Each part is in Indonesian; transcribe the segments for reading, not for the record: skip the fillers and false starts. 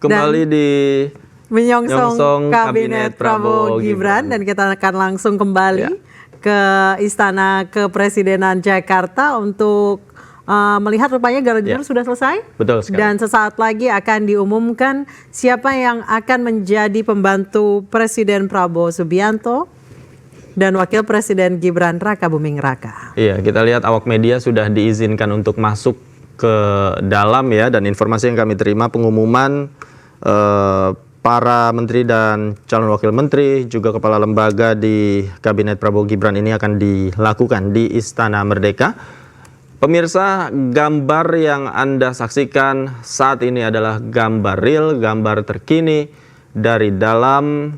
kembali di menyongsong Kabinet Prabowo Gibran, dan kita akan langsung kembali ke Istana Kepresidenan Jakarta untuk melihat rupanya Gala Dinner sudah selesai. Betul sekali. Dan sesaat lagi akan diumumkan siapa yang akan menjadi pembantu Presiden Prabowo Subianto dan Wakil Presiden Gibran Raka Buming Raka. Iya, kita lihat awak media sudah diizinkan untuk masuk ke dalam ya, dan informasi yang kami terima pengumuman para menteri dan calon wakil menteri juga kepala lembaga di Kabinet Prabowo Gibran ini akan dilakukan di Istana Merdeka. Pemirsa, gambar yang Anda saksikan saat ini adalah gambar real, gambar terkini dari dalam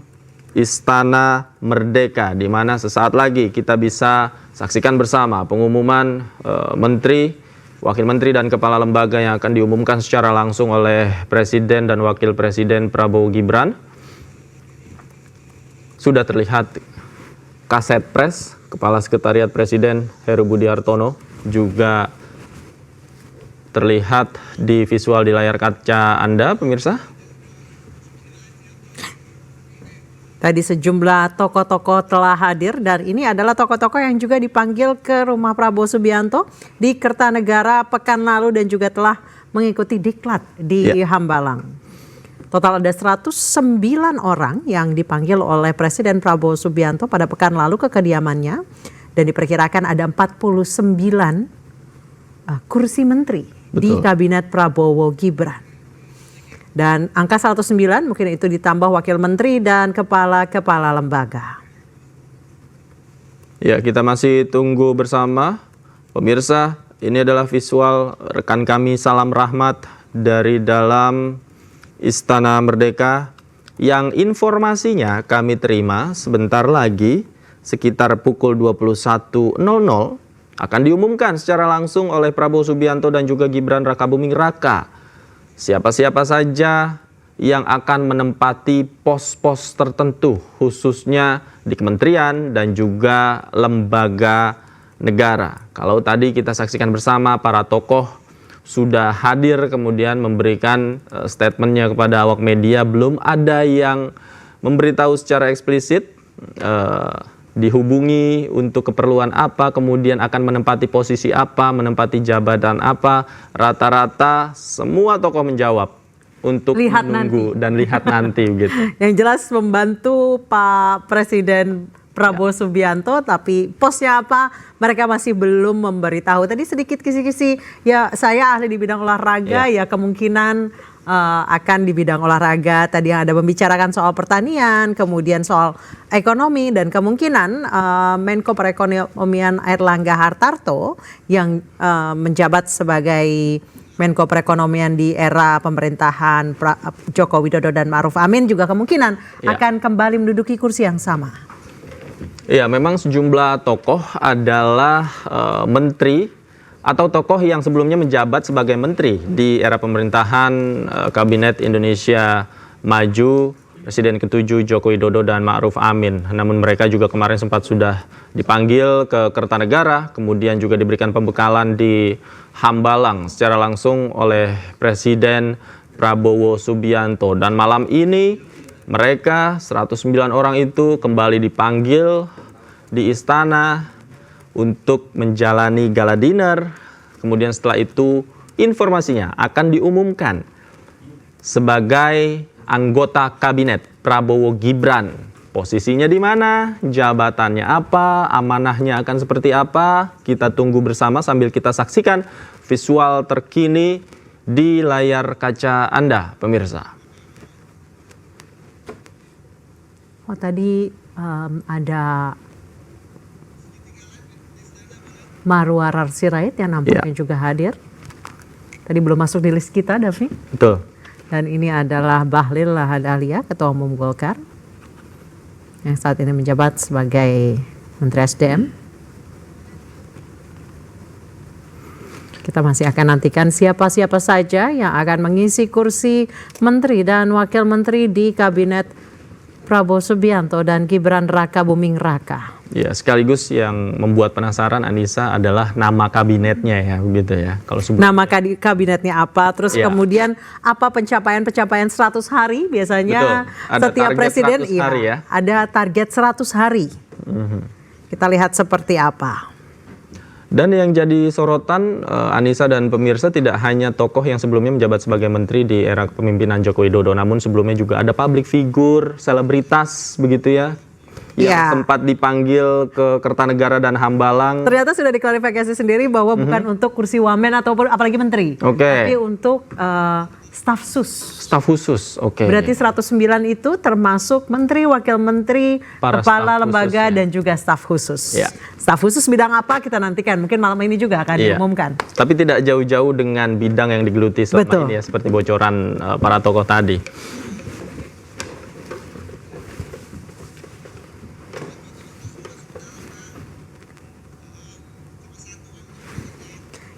Istana Merdeka, di mana sesaat lagi kita bisa saksikan bersama pengumuman menteri, wakil menteri dan kepala lembaga yang akan diumumkan secara langsung oleh Presiden dan Wakil Presiden Prabowo Gibran. Sudah terlihat Kaset Pres, Kepala Sekretariat Presiden Heru Budi Hartono, juga terlihat di visual di layar kaca Anda, pemirsa. Tadi sejumlah tokoh-tokoh telah hadir, dan ini adalah tokoh-tokoh yang juga dipanggil ke rumah Prabowo Subianto di Kertanegara pekan lalu dan juga telah mengikuti diklat di Hambalang. Total ada 109 orang yang dipanggil oleh Presiden Prabowo Subianto pada pekan lalu ke kediamannya, dan diperkirakan ada 49 kursi menteri di Kabinet Prabowo Gibran. Dan angka 109 mungkin itu ditambah wakil menteri dan kepala-kepala lembaga. Ya, kita masih tunggu bersama. Pemirsa, ini adalah visual rekan kami Salam Rahmat dari dalam Istana Merdeka yang informasinya kami terima sebentar lagi sekitar pukul 21.00 akan diumumkan secara langsung oleh Prabowo Subianto dan juga Gibran Raka Buming Raka. Siapa-siapa saja yang akan menempati pos-pos tertentu, khususnya di kementerian dan juga lembaga negara. Kalau tadi kita saksikan bersama para tokoh sudah hadir kemudian memberikan statementnya kepada awak media, belum ada yang memberitahu secara eksplisit dihubungi untuk keperluan apa, kemudian akan menempati posisi apa, menempati jabatan apa. Rata-rata semua tokoh menjawab untuk menunggu dan lihat nanti gitu. Yang jelas membantu Pak Presiden Prabowo Subianto, tapi posnya apa mereka masih belum memberitahu. Tadi sedikit kisi-kisi, ya saya ahli di bidang olahraga, ya kemungkinan akan di bidang olahraga. Tadi yang ada membicarakan soal pertanian, kemudian soal ekonomi, dan kemungkinan Menko Perekonomian Airlangga Hartarto yang menjabat sebagai Menko Perekonomian di era pemerintahan Joko Widodo dan Ma'ruf Amin juga kemungkinan akan kembali menduduki kursi yang sama. Iya, memang sejumlah tokoh adalah menteri atau tokoh yang sebelumnya menjabat sebagai menteri di era pemerintahan Kabinet Indonesia Maju, Presiden ke-7 Joko Widodo dan Ma'ruf Amin. Namun mereka juga kemarin sempat sudah dipanggil ke Kertanegara, kemudian juga diberikan pembekalan di Hambalang secara langsung oleh Presiden Prabowo Subianto. Dan malam ini mereka 109 orang itu kembali dipanggil di istana untuk menjalani gala dinner. Kemudian setelah itu informasinya akan diumumkan sebagai anggota Kabinet Prabowo Gibran. Posisinya di mana, jabatannya apa, amanahnya akan seperti apa. Kita tunggu bersama sambil kita saksikan visual terkini di layar kaca Anda, pemirsa. Oh, tadi ada Marwarar Sirait yang nampaknya juga hadir. Tadi belum masuk di list kita, Davi. Betul. Dan ini adalah Bahlil Lahadalia, Ketua Umum Golkar, yang saat ini menjabat sebagai Menteri SDM. Kita masih akan nantikan siapa-siapa saja yang akan mengisi kursi menteri dan wakil menteri di Kabinet Prabowo Subianto dan Gibran Raka Buming Raka. Ya, sekaligus yang membuat penasaran Anissa adalah nama kabinetnya ya, begitu ya. Kalau nama kabinetnya apa, terus Ya. kemudian apa pencapaian 100 hari biasanya. Betul. Ada setiap target presiden 100 hari ya. ada target 100 hari. Kita lihat seperti apa. Dan yang jadi sorotan Anissa dan pemirsa tidak hanya tokoh yang sebelumnya menjabat sebagai menteri di era kepemimpinan Joko Widodo, namun sebelumnya juga ada public figure, selebritas begitu ya, yang sempat dipanggil ke Kertanegara dan Hambalang. Ternyata sudah diklarifikasi sendiri bahwa bukan untuk kursi wamen ataupun apalagi menteri, tapi untuk staf sus. Staf khusus, oke. Berarti 109 itu termasuk menteri, wakil menteri, kepala lembaga dan juga staf khusus. Ya. Staf khusus bidang apa kita nantikan, mungkin malam ini juga akan diumumkan. Tapi tidak jauh-jauh dengan bidang yang digeluti selama ini ya, seperti bocoran para tokoh tadi.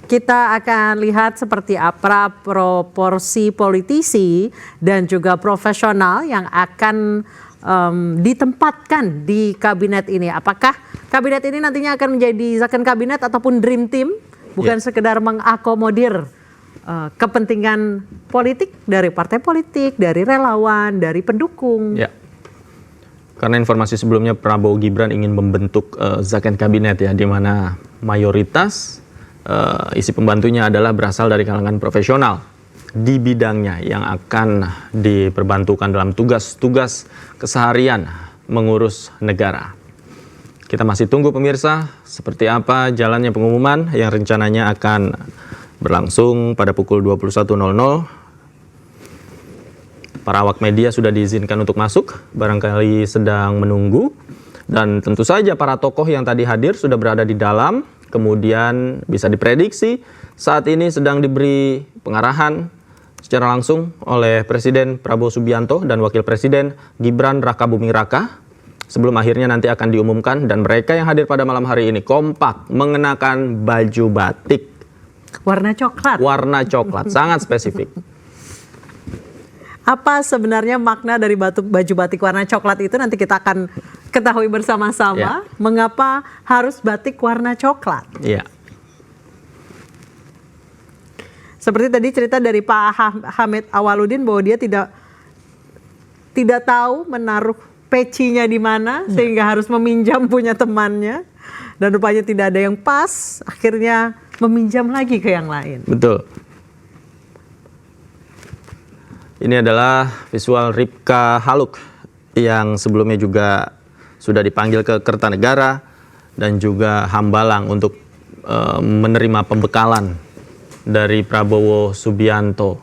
Kita akan lihat seperti apa proporsi politisi dan juga profesional yang akan ditempatkan di kabinet ini. Apakah kabinet ini nantinya akan menjadi second kabinet ataupun dream team, bukan sekedar mengakomodir kepentingan politik dari partai politik, dari relawan, dari pendukung. Ya. Karena informasi sebelumnya Prabowo Gibran ingin membentuk second kabinet ya, di mana mayoritas isi pembantunya adalah berasal dari kalangan profesional di bidangnya yang akan diperbantukan dalam tugas-tugas keseharian mengurus negara. Kita masih tunggu pemirsa seperti apa jalannya pengumuman yang rencananya akan berlangsung pada pukul 21.00. Para awak media sudah diizinkan untuk masuk, barangkali sedang menunggu. Dan tentu saja para tokoh yang tadi hadir sudah berada di dalam. Kemudian bisa diprediksi saat ini sedang diberi pengarahan secara langsung oleh Presiden Prabowo Subianto dan Wakil Presiden Gibran Rakabuming Raka. Sebelum akhirnya nanti akan diumumkan, dan mereka yang hadir pada malam hari ini kompak mengenakan baju batik. Warna coklat. Warna coklat, sangat spesifik. Apa sebenarnya makna dari baju batik warna coklat itu, nanti kita akan ketahui bersama-sama. Mengapa harus batik warna coklat? Iya. Seperti tadi cerita dari Pak Hamid Awaludin bahwa dia tidak tahu menaruh pecinya di mana, sehingga harus meminjam punya temannya, dan rupanya tidak ada yang pas, akhirnya meminjam lagi ke yang lain. Betul. Ini adalah visual Ripka Haluk yang sebelumnya juga sudah dipanggil ke Kertanegara dan juga Hambalang untuk menerima pembekalan dari Prabowo Subianto.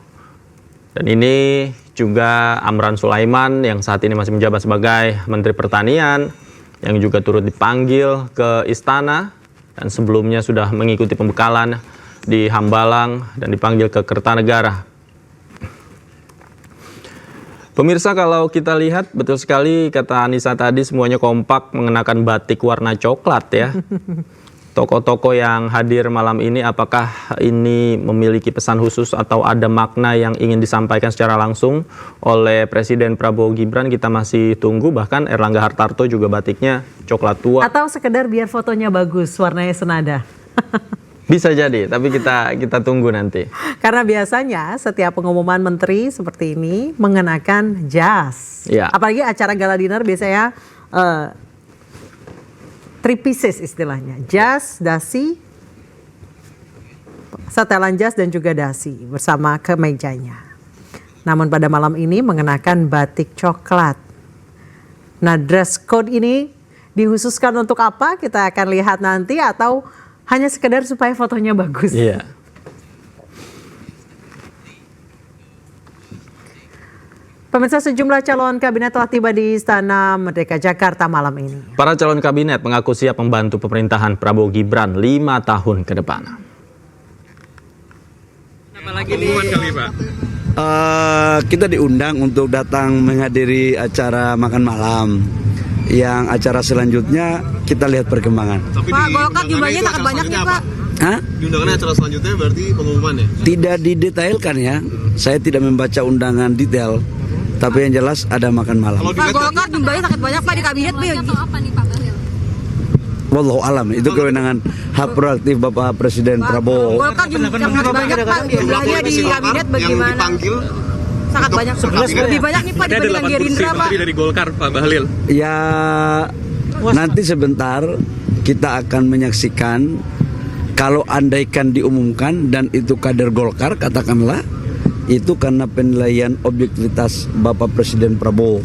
Dan ini juga Amran Sulaiman yang saat ini masih menjabat sebagai Menteri Pertanian yang juga turut dipanggil ke istana dan sebelumnya sudah mengikuti pembekalan di Hambalang dan dipanggil ke Kertanegara. Pemirsa, kalau kita lihat betul sekali kata Anissa tadi, semuanya kompak mengenakan batik warna coklat ya. Tokoh-tokoh yang hadir malam ini, apakah ini memiliki pesan khusus atau ada makna yang ingin disampaikan secara langsung oleh Presiden Prabowo Gibran? Kita masih tunggu. Bahkan Erlangga Hartarto juga batiknya coklat tua. Atau sekedar biar fotonya bagus, warnanya senada. Bisa jadi, tapi kita tunggu nanti. Karena biasanya setiap pengumuman menteri seperti ini mengenakan jas. Ya. Apalagi acara gala dinner biasanya three pieces istilahnya. Jas, dasi, setelan jas dan juga dasi bersama kemejanya. Namun pada malam ini mengenakan batik coklat. Nah, dress code ini dikhususkan untuk apa? Kita akan lihat nanti, atau hanya sekedar supaya fotonya bagus. Iya. Pemirsa, sejumlah calon kabinet telah tiba di Istana Merdeka Jakarta malam ini. Para calon kabinet mengaku siap membantu pemerintahan Prabowo Gibran 5 tahun ke depan. Apalagi pengumuman kali, Pak? Kita diundang untuk datang menghadiri acara makan malam. Yang acara selanjutnya kita lihat perkembangan. Pak, Golkar jumlahnya sangat banyak nih, Pak. Hah? Diundangannya acara selanjutnya berarti pengumuman ya? Tidak didetailkan ya. Saya tidak membaca undangan detail. Tapi yang jelas ada makan malam. Pak, Golkar jumlahnya sangat banyak, Pak, di kabinet. Atau apa nih Pak Bahlil? Wallahu alam, itu kewenangan hak prerogatif Bapak Presiden Prabowo. Golkar sangat banyak Pak, jumlahnya di kabinet Yang bagaimana? dipanggil Sangat banyak, lebih banyak nih Pak dibandingkan Gerindra Pak. dari Golkar, Pak Bahlil. Ya nanti sebentar kita akan menyaksikan kalau andaikan diumumkan dan itu kader Golkar katakanlah itu karena penilaian objektivitas Bapak Presiden Prabowo.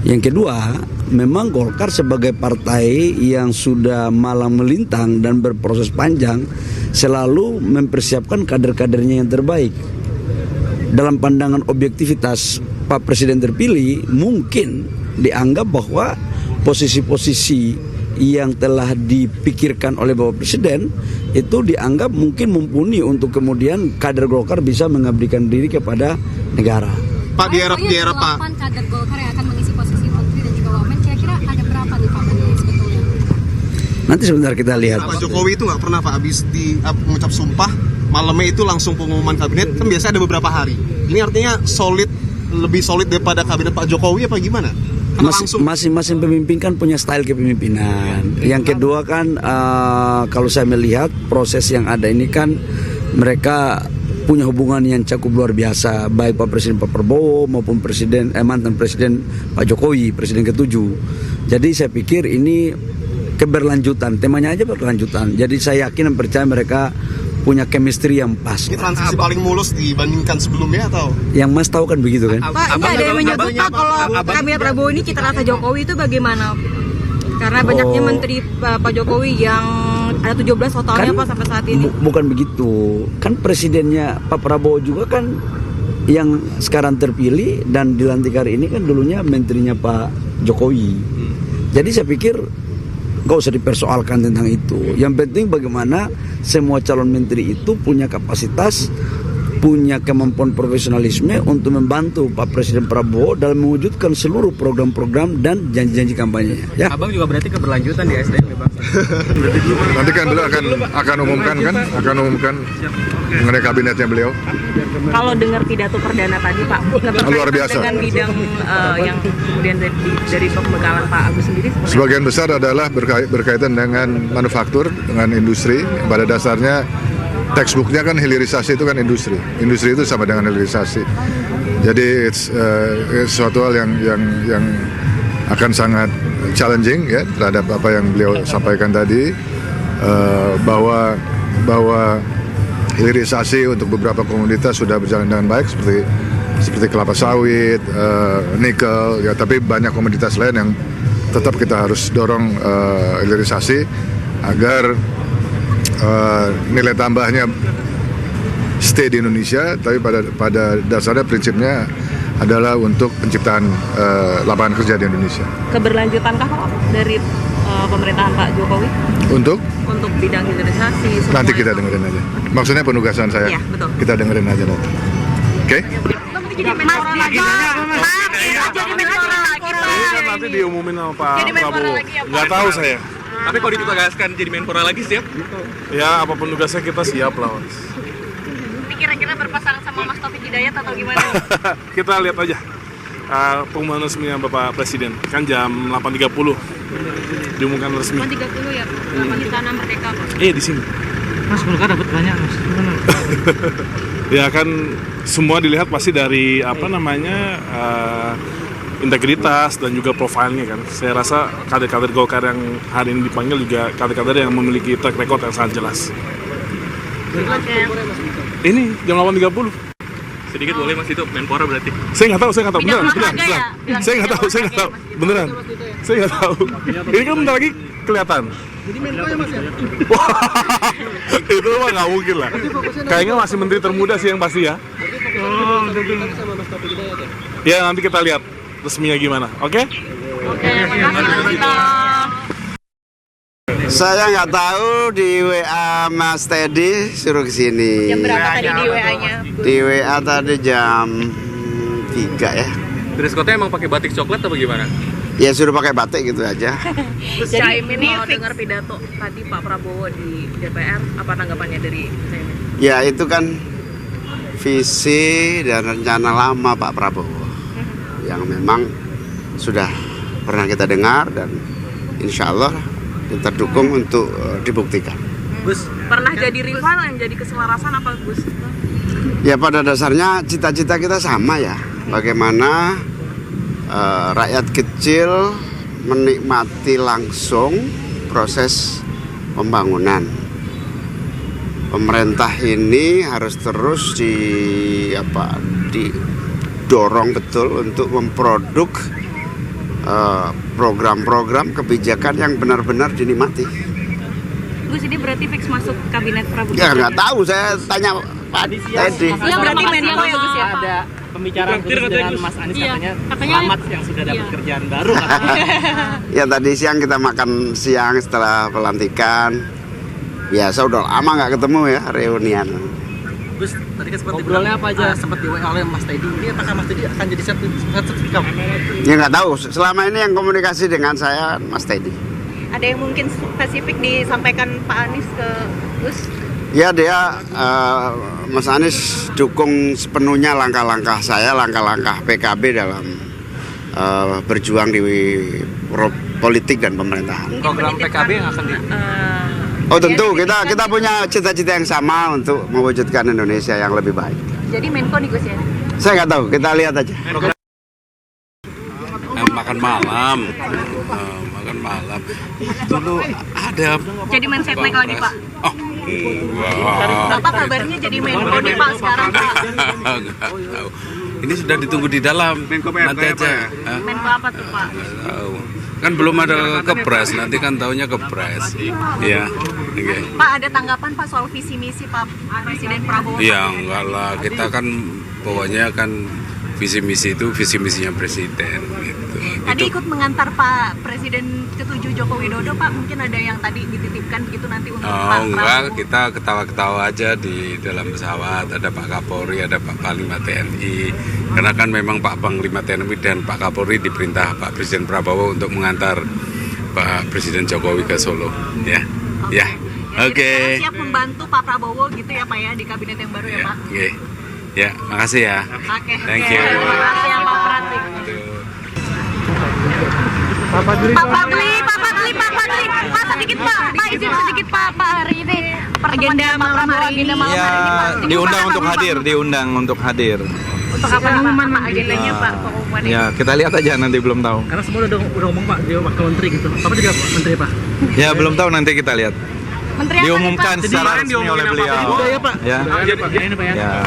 Yang kedua, memang Golkar sebagai partai yang sudah malang melintang dan berproses panjang selalu mempersiapkan kader-kadernya yang terbaik. Dalam pandangan objektivitas Pak Presiden terpilih mungkin dianggap bahwa posisi-posisi yang telah dipikirkan oleh Bapak Presiden itu dianggap mungkin mumpuni untuk kemudian kader Golkar bisa mengabdikan diri kepada negara. Pak di era Pak. Kader Golkar yang akan mengisi posisi menteri dan juga wamen, kira-kira ada berapa nih Pak sebetulnya? Nanti sebentar kita lihat. Pak Jokowi itu nggak pernah Pak habis mengucap sumpah malamnya itu langsung pengumuman kabinet, kan biasanya ada beberapa hari. Ini artinya lebih solid daripada kabinet Pak Jokowi apa gimana? Masing-masing pemimpin kan punya style kepemimpinan. Yang kedua kan kalau saya melihat proses yang ada ini kan mereka punya hubungan yang cukup luar biasa, baik Pak Presiden Pak Prabowo maupun mantan Presiden Pak Jokowi, Presiden ke-7. Jadi saya pikir ini keberlanjutan, temanya aja berkelanjutan. Jadi saya yakin dan percaya mereka punya chemistry yang pas. Ini transisi paling mulus dibandingkan sebelumnya atau? Yang Mas tahu kan begitu kan? Pak, ini ada yang menyebut Pak kalau kabinet Prabowo ini cita rasa Jokowi itu bagaimana? Karena banyaknya menteri Pak Jokowi yang ada 17 totalnya Pak sampai saat ini. Bukan begitu. Kan presidennya Pak Prabowo juga kan yang sekarang terpilih dan dilantik hari ini kan dulunya menterinya Pak Jokowi. Jadi saya pikir nggak usah dipersoalkan tentang itu. Yang penting bagaimana semua calon menteri itu punya kapasitas, punya kemampuan profesionalisme untuk membantu Pak Presiden Prabowo dalam mewujudkan seluruh program-program dan janji-janji kampanye. Ya. Abang juga berarti keberlanjutan di SDM ya Bang? Nanti kan beliau akan umumkan mengenai kabinetnya beliau. Kalau dengar pidato perdana tadi Pak, Luar biasa. dengan bidang yang kemudian dari pembekalan Pak Agus sendiri. Sebagian besar adalah berkaitan dengan manufaktur, dengan industri. Pada dasarnya textbooknya kan hilirisasi itu kan industri. Industri itu sama dengan hilirisasi. Jadi it's suatu hal yang akan sangat challenging ya terhadap apa yang beliau sampaikan tadi, bahwa hilirisasi untuk beberapa komoditas sudah berjalan dengan baik seperti kelapa sawit, nikel ya, tapi banyak komoditas lain yang tetap kita harus dorong hilirisasi agar nilai tambahnya stay di Indonesia, tapi pada dasarnya prinsipnya adalah untuk penciptaan lapangan kerja di Indonesia. Keberlanjutankah Pak dari pemerintahan Pak Jokowi Untuk bidang hilirisasi? nanti kita dengerin aja. Maksudnya penugasan saya. Iya, betul. Kita dengerin aja nanti. Oke? Nanti diumumin sama Pak Prabowo. Nggak tahu saya. Tapi kalau ditugaskan jadi Menpora lagi siap? Ya apapun tugasnya kita siap lah. Ini kira-kira berpasangan sama Mas Taufik Hidayat atau gimana? Kita lihat aja pengumuman resminya Bapak Presiden. Kan jam 8.30 diumumkan resmi. 30 ya, di Istana Merdeka Pak. Iya di sini. Mas Golkar dapat banyak Mas. Ya kan semua dilihat pasti dari integritas dan juga profilnya kan. Saya rasa kader-kader Golkar yang hari ini dipanggil juga kader-kader yang memiliki track record yang sangat jelas. Ini jam 8.30. Sedikit boleh Mas, itu Menpora berarti. Saya nggak tahu. Beneran. Saya nggak tahu. Beneran. Saya nggak tahu. Ini kan bentar lagi kelihatan. Jadi Menko ya Mas ya? Itu mah nggak mungkin lah. Kayaknya masih menteri termuda sih yang pasti ya. Ya nanti kita lihat resminya gimana. Oke? Saya nggak tahu, di WA Mas Teddy suruh kesini. Jam berapa tadi di WA-nya? Di WA tadi jam 3 ya. Dress code-nya emang pakai batik coklat atau gimana? Ya suruh pakai batik gitu aja. Jadi ini dengar pidato tadi Pak Prabowo di DPR, apa tanggapannya dari Caimin? Ya itu kan visi dan rencana lama Pak Prabowo yang memang sudah pernah kita dengar dan insya Allah kita dukung untuk dibuktikan. Gus, pernah jadi rival yang jadi keselarasan apa Gus? Ya pada dasarnya cita-cita kita sama ya. Bagaimana rakyat kecil menikmati langsung proses pembangunan. Pemerintah ini harus terus didorong betul untuk memproduk program-program kebijakan yang benar-benar dinikmati. Gus, ini berarti fix masuk kabinet Prabowo? Ya nggak tahu, saya tanya Pak Teddy. Iya berarti Menko ya Gus ya? Ada pembicaraan khusus dengan Mas Anies katanya selamat yang sudah dapat kerjaan baru katanya. Ya tadi siang kita makan siang setelah pelantikan. Biasa udah lama nggak ketemu ya reunian. Gus, tadi kan seperti ngobrolnya apa aja sempat di WA oleh Mas Teddy. Ini apakah Mas Teddy akan jadi sertifikat? Ya nggak tahu. Selama ini yang komunikasi dengan saya Mas Teddy. Ada yang mungkin spesifik disampaikan Pak Anies ke Gus? Ya dia Mas Anies dukung sepenuhnya langkah-langkah saya, langkah-langkah PKB dalam berjuang di politik dan pemerintahan. Program PKB yang akan Oh tentu kita punya cita-cita yang sama untuk mewujudkan Indonesia yang lebih baik. Jadi Menko nih Gus ya? Saya nggak tahu, kita lihat aja. Makan malam dulu ada. Jadi Menseknek Menko nih Pak? Oh, Bapak kabarnya jadi Menko nih Pak sekarang Pak? Nggak tahu. Ini sudah ditunggu di dalam. Nanti aja. Menko apa tuh Pak? Nggak tahu. Kan belum ada kepres, nanti kan tahunya kepres. Iya. Okay. Pak ada tanggapan Pak soal visi misi Pak Presiden Prabowo? Ya enggak lah, kita kan pokoknya kan visi misi itu visi misinya presiden gitu. Tadi ikut mengantar Pak Presiden ke-7 Joko Widodo Pak, mungkin ada yang tadi dititipkan gitu nanti untuk Pak Prabowo? Enggak, kita ketawa-ketawa aja di dalam pesawat, ada Pak Kapolri, ada Pak Panglima TNI. Karena kan memang Pak Panglima TNI dan Pak Kapolri diperintah Pak Presiden Prabowo untuk mengantar Pak Presiden Jokowi ke Solo, ya. Ya. Oke. Siap membantu Pak Prabowo gitu ya Pak ya di kabinet yang baru ya Pak? Oke. Ya, makasih ya. Oke. Thank you. Terima kasih ya Pak Pratik. Pak Fadli, Pak sedikit Pak izin sedikit Pak hari ini agenda malam hari ini Pak. Diundang untuk hadir. Untuk apa pengumuman Pak agendanya Pak pengumuman ini? Ya, kita lihat aja nanti belum tahu. karena semua udah ngomong Pak, dia wakil menteri gitu. Bapak juga menteri Pak. Ya, belum tahu, nanti kita lihat. Menteri Diumumkan apa, secara resmi oleh beliau. Udah ya Pak. Ya. Udah Pak. Ini Pak ya. Ya.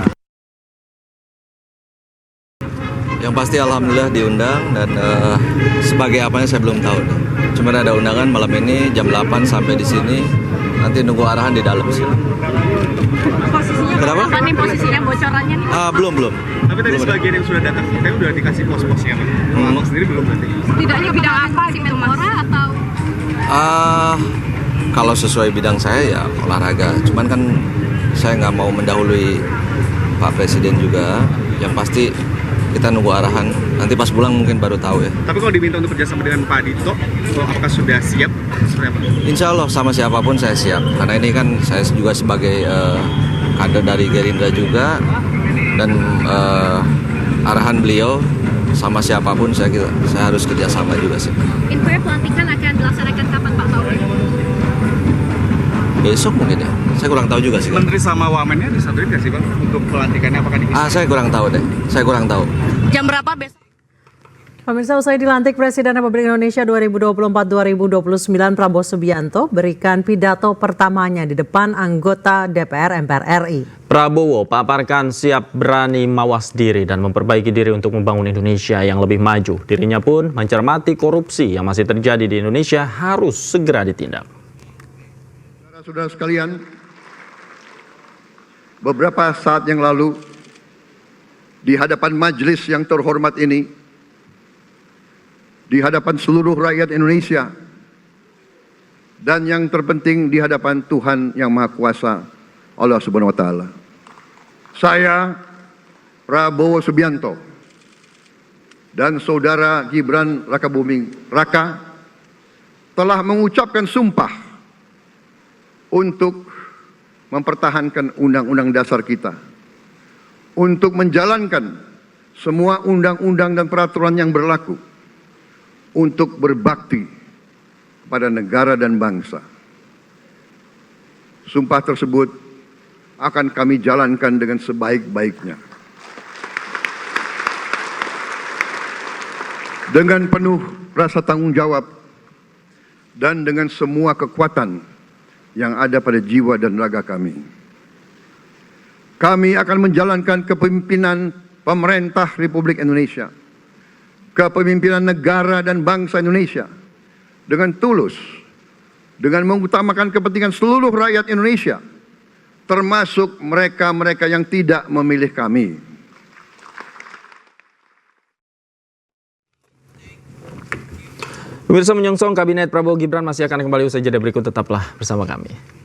Yang pasti alhamdulillah diundang dan sebagai apanya saya belum tahu. Cuma ada undangan malam ini jam 8 sampai di sini. Nanti nunggu arahan di dalam sini. Posisinya Kenapa? apa nih posisinya bocorannya nih? Belum. Tapi tadi sebagian yang sudah datang, saya udah dikasih pos-posnya, Pak. Abang sendiri belum berarti. Setidaknya bidang apa gitu Mas? Atau Kalau sesuai bidang saya ya olahraga. Cuman kan saya nggak mau mendahului Pak Presiden juga. Yang pasti kita nunggu arahan. Nanti pas pulang mungkin baru tahu ya. Tapi kalau diminta untuk kerjasama dengan Pak Dito, apakah sudah siap? Seperti apa? Insya Allah sama siapapun saya siap. Karena ini kan saya juga sebagai kader dari Gerindra juga. Dan arahan beliau sama siapapun saya harus kerjasama juga sih. Infonya pelantikan akan dilaksanakan kapan Pak tahu? Besok mungkin ya. Saya kurang tahu juga sih. Menteri sama Wamennya disatuin nggak sih Bang? Untuk pelantikannya apakah dipisah? Saya kurang tahu deh. Saya kurang tahu. Jam berapa besok? Pemirsa, usai dilantik Presiden Republik Indonesia 2024-2029, Prabowo Subianto berikan pidato pertamanya di depan anggota DPR MPR RI. Prabowo paparkan siap berani mawas diri dan memperbaiki diri untuk membangun Indonesia yang lebih maju. Dirinya pun mencermati korupsi yang masih terjadi di Indonesia harus segera ditindak. Saudara sekalian, beberapa saat yang lalu di hadapan majelis yang terhormat ini, di hadapan seluruh rakyat Indonesia, dan yang terpenting di hadapan Tuhan Yang Maha Kuasa, Allah Subhanahu wa Ta'ala, saya Prabowo Subianto dan saudara Gibran Rakabuming Raka telah mengucapkan sumpah untuk mempertahankan undang-undang dasar kita, untuk menjalankan semua undang-undang dan peraturan yang berlaku, untuk berbakti pada negara dan bangsa. Sumpah tersebut akan kami jalankan dengan sebaik-baiknya. Dengan penuh rasa tanggung jawab dan dengan semua kekuatan yang ada pada jiwa dan raga kami. Kami akan menjalankan kepemimpinan pemerintah Republik Indonesia, kepemimpinan negara dan bangsa Indonesia dengan tulus, dengan mengutamakan kepentingan seluruh rakyat Indonesia, termasuk mereka-mereka yang tidak memilih kami. Pemirsa, menyongsong Kabinet Prabowo Gibran masih akan kembali usai jeda berikut, tetaplah bersama kami.